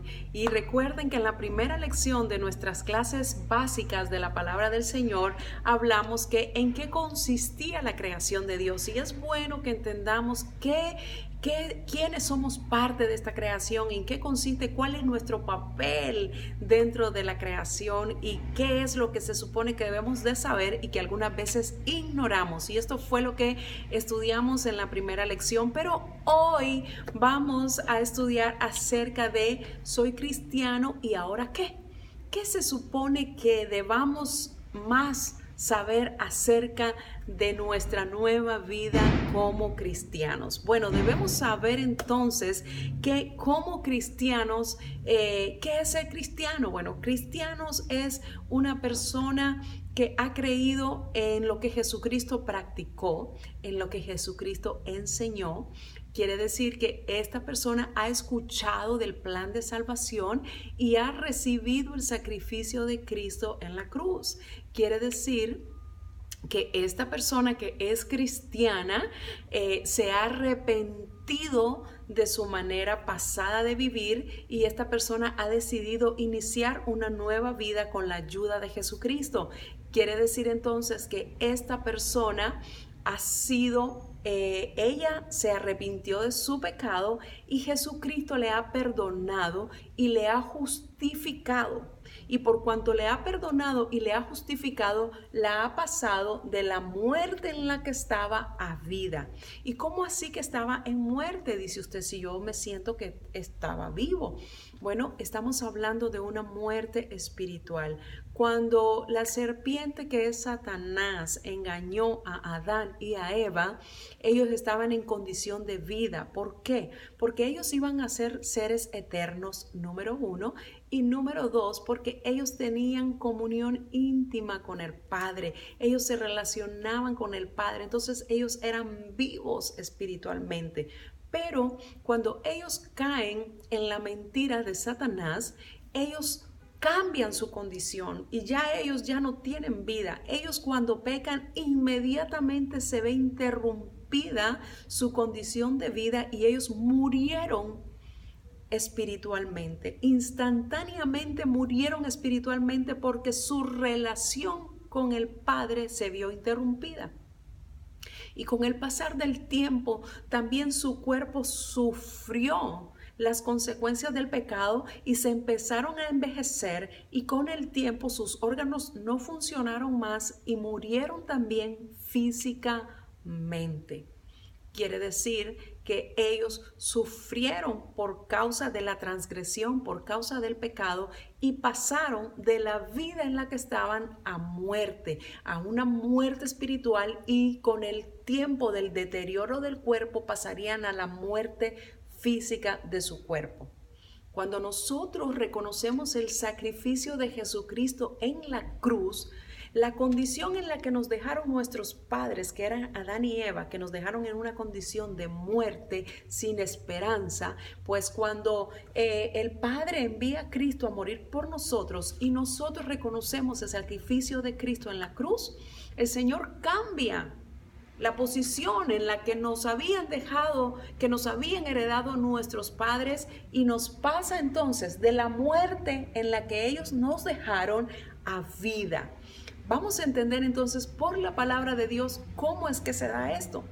creación. Y recuerden que en la primera lección de nuestras clases básicas de la palabra del Señor hablamos que en qué consistía la creación de Dios. Y es bueno que entendamos quiénes somos parte de esta creación, en qué consiste, cuál es nuestro papel dentro de la creación y qué es lo que se supone que debemos de saber y que algunas veces ignoramos. Y esto fue lo que estudiamos en la primera lección, pero hoy vamos a estudiar acerca de soy cristiano y ahora qué. ¿Qué se supone que debamos más saber acerca de nuestra nueva vida como cristianos? Bueno, debemos saber entonces que como cristianos, ¿qué es ser cristiano? Bueno, cristianos es una persona que ha creído en lo que Jesucristo practicó, en lo que Jesucristo enseñó. Quiere decir que esta persona ha escuchado del plan de salvación y ha recibido el sacrificio de Cristo en la cruz. Quiere decir que esta persona que es cristiana se ha arrepentido de su manera pasada de vivir y esta persona ha decidido iniciar una nueva vida con la ayuda de Jesucristo. Quiere decir entonces que esta persona ha sido, ella se arrepintió de su pecado y Jesucristo le ha perdonado y le ha justificado. Y por cuanto le ha perdonado y le ha justificado, la ha pasado de la muerte en la que estaba a vida. ¿Y cómo así que estaba en muerte? Dice usted, si yo me siento que estaba vivo. Bueno, estamos hablando de una muerte espiritual. Cuando la serpiente, que es Satanás, engañó a Adán y a Eva, ellos estaban en condición de vida. ¿Por qué? Porque ellos iban a ser seres eternos, número uno, y número dos, porque ellos tenían comunión íntima con el Padre. Ellos se relacionaban con el Padre, entonces ellos eran vivos espiritualmente. Pero cuando ellos caen en la mentira de Satanás, ellos cambian su condición y ya ellos ya no tienen vida. Ellos cuando pecan inmediatamente se ve interrumpida su condición de vida y ellos murieron espiritualmente. Instantáneamente murieron espiritualmente porque su relación con el Padre se vio interrumpida. Y con el pasar del tiempo, también su cuerpo sufrió las consecuencias del pecado y se empezaron a envejecer y con el tiempo sus órganos no funcionaron más y murieron también físicamente. Quiere decir que ellos sufrieron por causa de la transgresión, por causa del pecado y pasaron de la vida en la que estaban a muerte, a una muerte espiritual y con el tiempo del deterioro del cuerpo pasarían a la muerte física de su cuerpo. Cuando nosotros reconocemos el sacrificio de Jesucristo en la cruz, la condición en la que nos dejaron nuestros padres, que eran Adán y Eva, que nos dejaron en una condición de muerte sin esperanza, pues cuando el Padre envía a Cristo a morir por nosotros y nosotros reconocemos el sacrificio de Cristo en la cruz, el Señor cambia la posición en la que nos habían dejado, que nos habían heredado nuestros padres y nos pasa entonces de la muerte en la que ellos nos dejaron a vida. Vamos a entender entonces por la palabra de Dios cómo es que se da esto.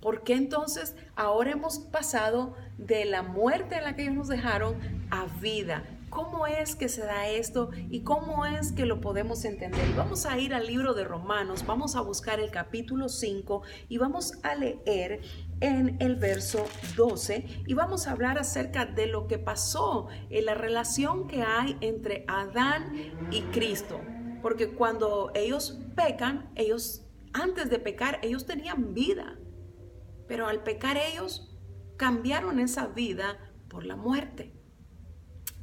¿Por qué entonces ahora hemos pasado de la muerte en la que ellos nos dejaron a vida? ¿Cómo es que se da esto y cómo es que lo podemos entender? Vamos a ir al libro de Romanos, vamos a buscar el capítulo 5 y vamos a leer en el verso 12 y vamos a hablar acerca de lo que pasó en la relación que hay entre Adán y Cristo. Porque cuando ellos pecan, ellos antes de pecar, ellos tenían vida. Pero al pecar ellos, cambiaron esa vida por la muerte.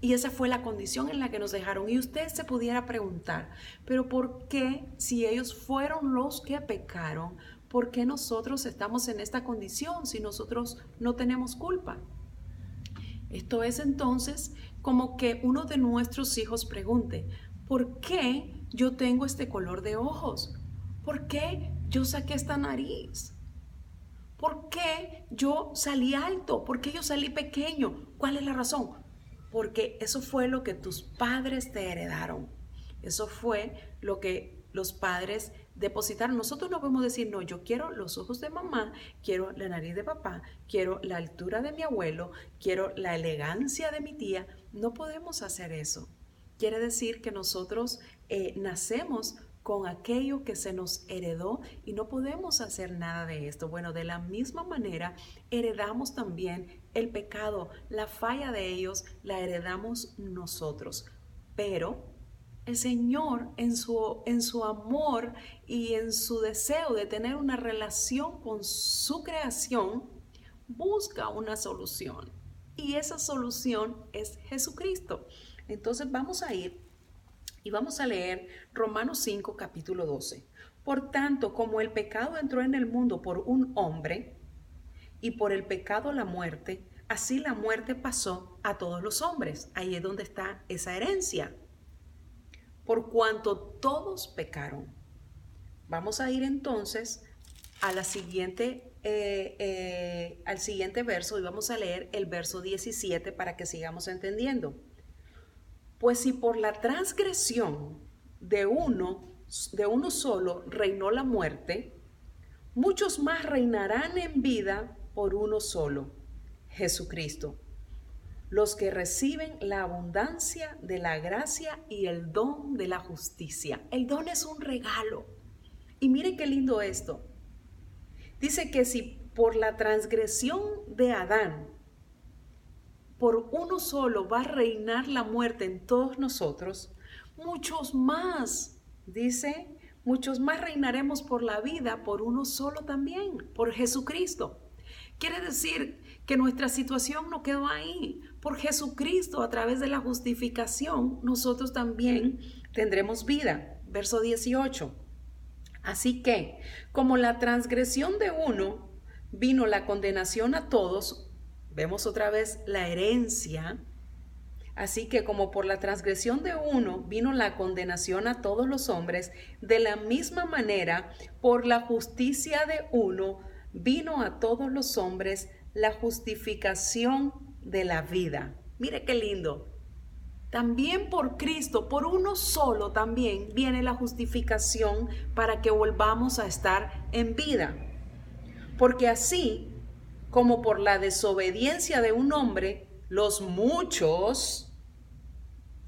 Y esa fue la condición en la que nos dejaron. Y usted se pudiera preguntar, ¿pero por qué si ellos fueron los que pecaron, por qué nosotros estamos en esta condición si nosotros no tenemos culpa? Esto es entonces como que uno de nuestros hijos pregunte, ¿por qué yo tengo este color de ojos? ¿Por qué yo saqué esta nariz? ¿Por qué yo salí alto? ¿Por qué yo salí pequeño? ¿Cuál es la razón? porque eso fue lo que tus padres te heredaron. Eso fue lo que los padres depositaron. Nosotros no podemos decir, no, yo quiero los ojos de mamá, quiero la nariz de papá, quiero la altura de mi abuelo, quiero la elegancia de mi tía. No podemos hacer eso. Quiere decir que nosotros nacemos con aquello que se nos heredó y no podemos hacer nada de esto. Bueno, de la misma manera heredamos también el pecado, la falla de ellos la heredamos nosotros. Pero el Señor en su amor y en su deseo de tener una relación con su creación, busca una solución. Y esa solución es Jesucristo. Entonces vamos a ir y vamos a leer Romanos 5, capítulo 12. Por tanto, como el pecado entró en el mundo por un hombre, y por el pecado la muerte, así la muerte pasó a todos los hombres. Ahí es donde está esa herencia. Por cuanto todos pecaron. Vamos a ir entonces a la siguiente, al siguiente verso y vamos a leer el verso 17 para que sigamos entendiendo. Pues si por la transgresión de uno solo reinó la muerte, muchos más reinarán en vida por uno solo, Jesucristo, los que reciben la abundancia de la gracia y el don de la justicia. El don es un regalo. Y mire qué lindo esto. Dice que si por la transgresión de Adán, por uno solo va a reinar la muerte en todos nosotros, muchos más, dice, muchos más reinaremos por la vida por uno solo también, por Jesucristo. Quiere decir que nuestra situación no quedó ahí. Por Jesucristo, a través de la justificación, nosotros también tendremos vida. Verso 18. Así que, como la transgresión de uno vino la condenación a todos, vemos otra vez la herencia. Así que como por la transgresión de uno vino la condenación a todos los hombres, de la misma manera, por la justicia de uno, vino a todos los hombres la justificación de la vida. Mire qué lindo. También por Cristo, por uno solo también viene la justificación para que volvamos a estar en vida. Porque así como por la desobediencia de un hombre, los muchos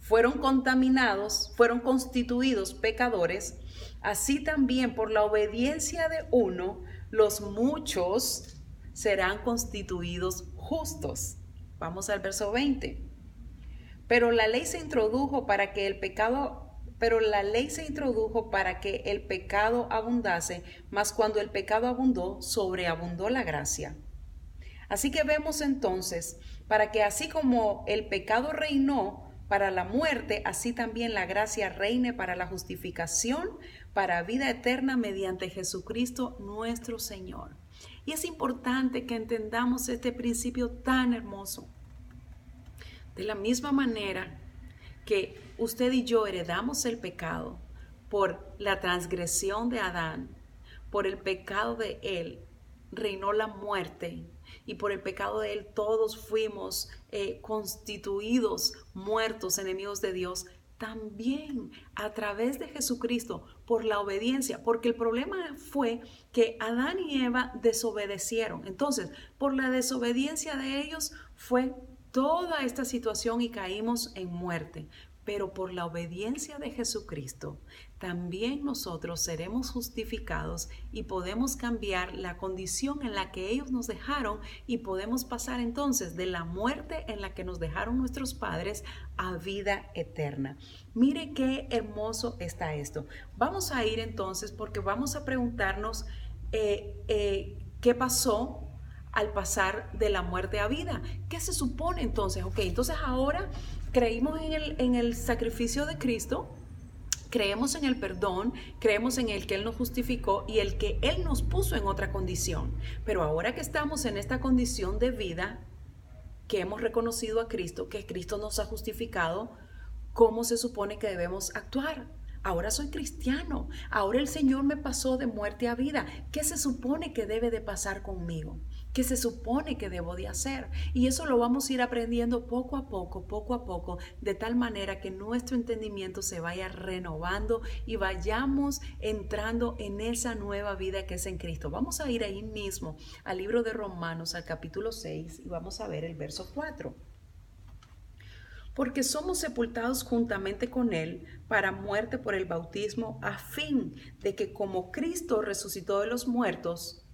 fueron contaminados, fueron constituidos pecadores, así también por la obediencia de uno, los muchos serán constituidos justos. Vamos al verso 20. Pero la ley se introdujo para que el pecado abundase, mas cuando el pecado abundó, sobreabundó la gracia. Así que vemos entonces, para que así como el pecado reinó para la muerte, así también la gracia reine para la justificación, para vida eterna mediante Jesucristo nuestro Señor. Y es importante que entendamos este principio tan hermoso. De la misma manera que usted y yo heredamos el pecado por la transgresión de Adán, por el pecado de él, reinó la muerte. Y por el pecado de él todos fuimos constituidos muertos, enemigos de Dios. También a través de Jesucristo, por la obediencia, porque el problema fue que Adán y Eva desobedecieron. Entonces, por la desobediencia de ellos fue toda esta situación y caímos en muerte. Pero por la obediencia de Jesucristo, también nosotros seremos justificados y podemos cambiar la condición en la que ellos nos dejaron y podemos pasar entonces de la muerte en la que nos dejaron nuestros padres a vida eterna. Mire qué hermoso está esto. Vamos a ir entonces porque vamos a preguntarnos qué pasó al pasar de la muerte a vida. ¿Qué se supone entonces? Ok, entonces ahora creímos en el sacrificio de Cristo, creemos en el perdón, creemos en el que Él nos justificó y el que Él nos puso en otra condición. Pero ahora que estamos en esta condición de vida, que hemos reconocido a Cristo, que Cristo nos ha justificado, ¿cómo se supone que debemos actuar? Ahora soy cristiano, ahora el Señor me pasó de muerte a vida. ¿Qué se supone que debe de pasar conmigo? que se supone que debo de hacer. Y eso lo vamos a ir aprendiendo poco a poco, de tal manera que nuestro entendimiento se vaya renovando y vayamos entrando en esa nueva vida que es en Cristo. Vamos a ir ahí mismo al libro de Romanos, al capítulo 6, y vamos a ver el verso 4. Porque somos sepultados juntamente con Él para muerte por el bautismo, a fin de que como Cristo resucitó de los muertos,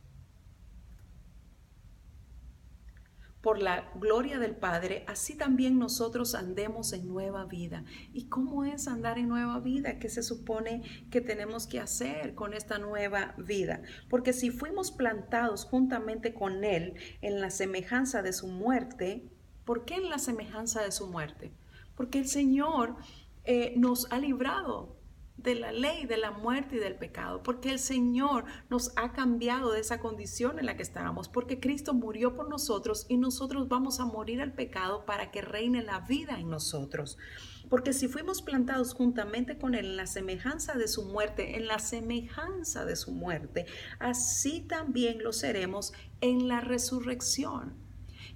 por la gloria del Padre, así también nosotros andemos en nueva vida. ¿Y cómo es andar en nueva vida? ¿Qué se supone que tenemos que hacer con esta nueva vida? Porque si fuimos plantados juntamente con Él en la semejanza de su muerte, ¿por qué en la semejanza de su muerte? Porque el Señor nos ha librado de la ley, de la muerte y del pecado, porque el Señor nos ha cambiado de esa condición en la que estábamos, porque Cristo murió por nosotros y nosotros vamos a morir al pecado para que reine la vida en nosotros. Porque si fuimos plantados juntamente con Él en la semejanza de su muerte, así también lo seremos en la resurrección.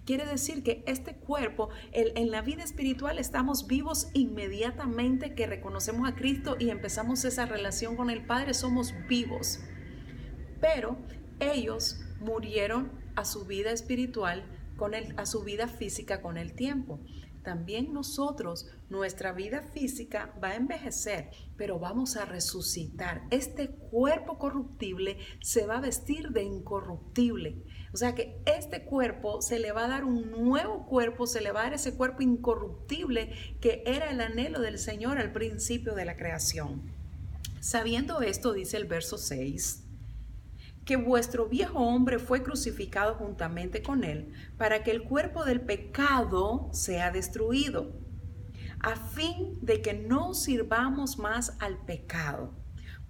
Quiere decir que este cuerpo, en la vida espiritual estamos vivos inmediatamente que reconocemos a Cristo y empezamos esa relación con el Padre, somos vivos. Pero ellos murieron a su vida espiritual, a su vida física con el tiempo. También nosotros, nuestra vida física va a envejecer, pero vamos a resucitar. Este cuerpo corruptible se va a vestir de incorruptible. O sea que este cuerpo se le va a dar un nuevo cuerpo, se le va a dar ese cuerpo incorruptible que era el anhelo del Señor al principio de la creación. Sabiendo esto, dice el verso 6, que vuestro viejo hombre fue crucificado juntamente con él, para que el cuerpo del pecado sea destruido, a fin de que no sirvamos más al pecado,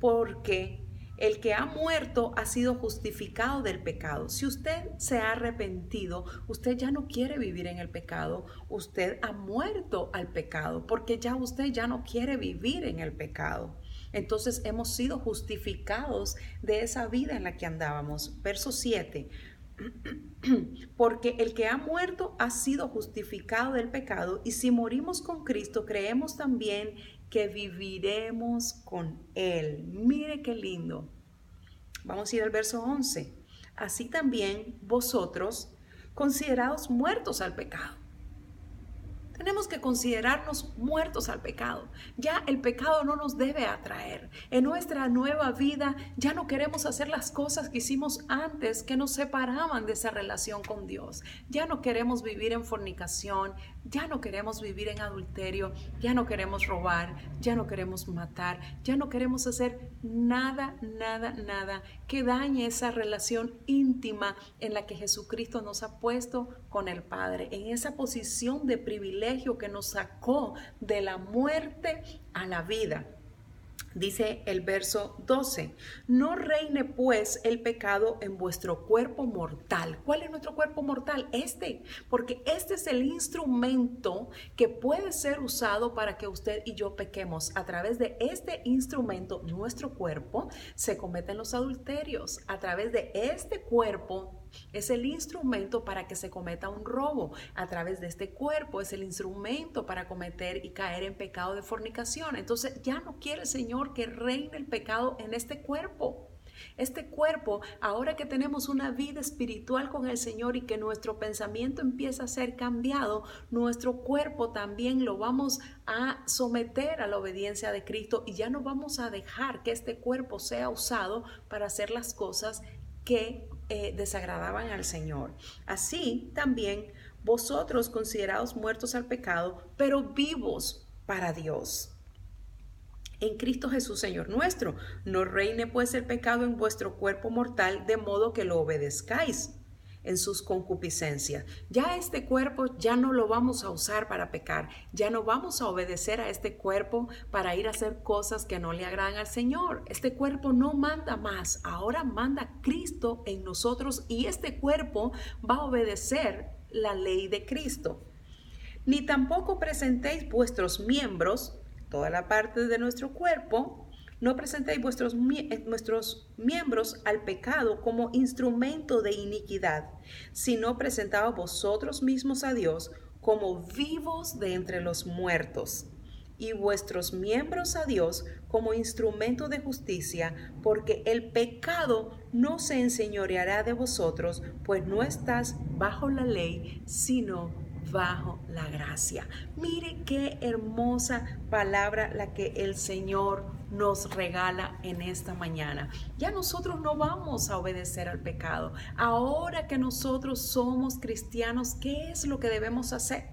porque el que ha muerto ha sido justificado del pecado. Si usted se ha arrepentido, usted ya no quiere vivir en el pecado, usted ha muerto al pecado, porque ya usted ya no quiere vivir en el pecado. Entonces hemos sido justificados de esa vida en la que andábamos. Verso 7. Porque el que ha muerto ha sido justificado del pecado, y si morimos con Cristo, creemos también que viviremos con Él. Mire qué lindo. Vamos a ir al verso 11. Así también vosotros, considerados muertos al pecado. Tenemos que considerarnos muertos al pecado. Ya el pecado no nos debe atraer. En nuestra nueva vida ya no queremos hacer las cosas que hicimos antes que nos separaban de esa relación con Dios. Ya no queremos vivir en fornicación, ya no queremos vivir en adulterio, ya no queremos robar, ya no queremos matar, ya no queremos hacer nada que dañe esa relación íntima en la que Jesucristo nos ha puesto con el Padre, en esa posición de privilegio que nos sacó de la muerte a la vida. Dice el verso 12, no reine pues el pecado en vuestro cuerpo mortal. ¿Cuál es nuestro cuerpo mortal? Porque este es el instrumento que puede ser usado para que usted y yo pequemos. A través de este instrumento, nuestro cuerpo, se cometen los adulterios. A través de este cuerpo es el instrumento para que se cometa un robo. A través de este cuerpo es el instrumento para cometer y caer en pecado de fornicación. Entonces ya no quiere el Señor que reine el pecado en este cuerpo. Este cuerpo, ahora que tenemos una vida espiritual con el Señor y que nuestro pensamiento empieza a ser cambiado, nuestro cuerpo también lo vamos a someter a la obediencia de Cristo, y ya no vamos a dejar que este cuerpo sea usado para hacer las cosas que desagradaban al Señor. Así también vosotros, considerados muertos al pecado, pero vivos para Dios en Cristo Jesús, Señor nuestro. No reine pues el pecado en vuestro cuerpo mortal, de modo que lo obedezcáis en sus concupiscencias. Ya este cuerpo ya no lo vamos a usar para pecar, ya no vamos a obedecer a este cuerpo para ir a hacer cosas que no le agradan al Señor. Este cuerpo no manda más, ahora manda Cristo en nosotros, y este cuerpo va a obedecer la ley de Cristo. Ni tampoco presentéis vuestros miembros, toda la parte de nuestro cuerpo, No presentéis vuestros miembros al pecado como instrumento de iniquidad, sino presentaos vosotros mismos a Dios como vivos de entre los muertos, y vuestros miembros a Dios como instrumento de justicia, porque el pecado no se enseñoreará de vosotros, pues no estás bajo la ley, sino bajo la gracia. Mire qué hermosa palabra la que el Señor nos regala en esta mañana. Ya nosotros no vamos a obedecer al pecado. Ahora que nosotros somos cristianos, ¿qué es lo que debemos hacer?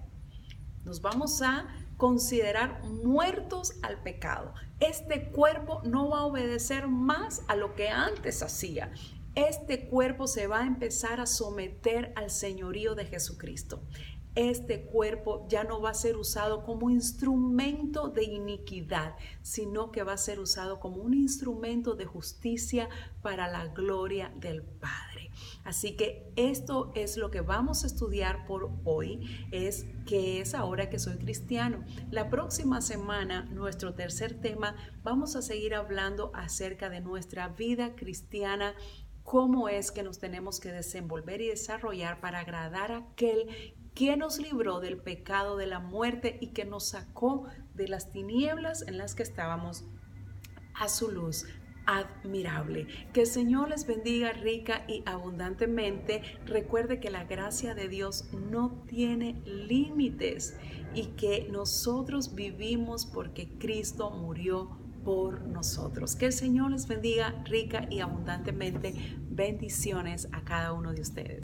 Nos vamos a considerar muertos al pecado. Este cuerpo no va a obedecer más a lo que antes hacía. Este cuerpo se va a empezar a someter al señorío de Jesucristo. Este cuerpo ya no va a ser usado como instrumento de iniquidad, sino que va a ser usado como un instrumento de justicia para la gloria del Padre. Así que esto es lo que vamos a estudiar por hoy, es qué es ahora que soy cristiano. La próxima semana, nuestro tercer tema, vamos a seguir hablando acerca de nuestra vida cristiana, cómo es que nos tenemos que desenvolver y desarrollar para agradar a aquel que nos libró del pecado, de la muerte y que nos sacó de las tinieblas en las que estábamos a su luz admirable. Que el Señor les bendiga rica y abundantemente. Recuerde que la gracia de Dios no tiene límites y que nosotros vivimos porque Cristo murió por nosotros. Que el Señor les bendiga rica y abundantemente. Bendiciones a cada uno de ustedes.